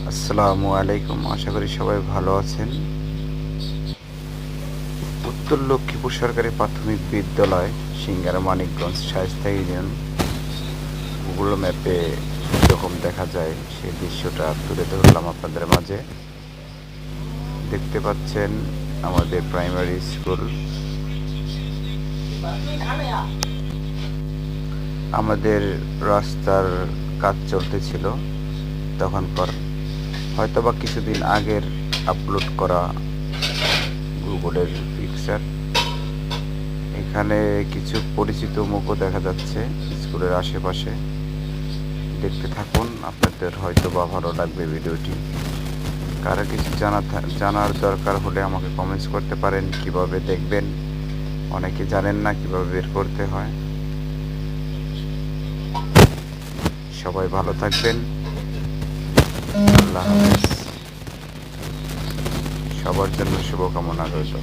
আসসালামু আলাইকুম, আশা করি সবাই ভালো আছেন। উত্তর লক্ষ্মীপুর সরকারি প্রাথমিক বিদ্যালয়, সিঙ্গারা, মানিকগঞ্জ, শায়েস্তা ইউনিয়ন। গুগল ম্যাপে যেরকম দেখা যায় সেই দৃশ্যটা তুলে ধরলাম আপনাদের মাঝে। দেখতে পাচ্ছেন আমাদের প্রাইমারি স্কুল। আমাদের রাস্তার কাজ চলতেছিল তখনকার, হয়তোবা কিছুদিন আগের আপলোড করা গুগলের পিকচার। এখানে কিছু পরিচিত মুখও দেখা যাচ্ছে স্কুলের আশেপাশে। দেখতে থাকুন, আপনাদের হয়তো বা ভালো লাগবে ভিডিওটি। কারো কিছু জানার দরকার হলে আমাকে কমেন্টস করতে পারেন। কিভাবে দেখবেন, অনেকে জানেন না কিভাবে বের করতে হয়। সবাই ভালো থাকবেন, আল্লাহ হাফেজ। সবার জন্য শুভকামনা রইল।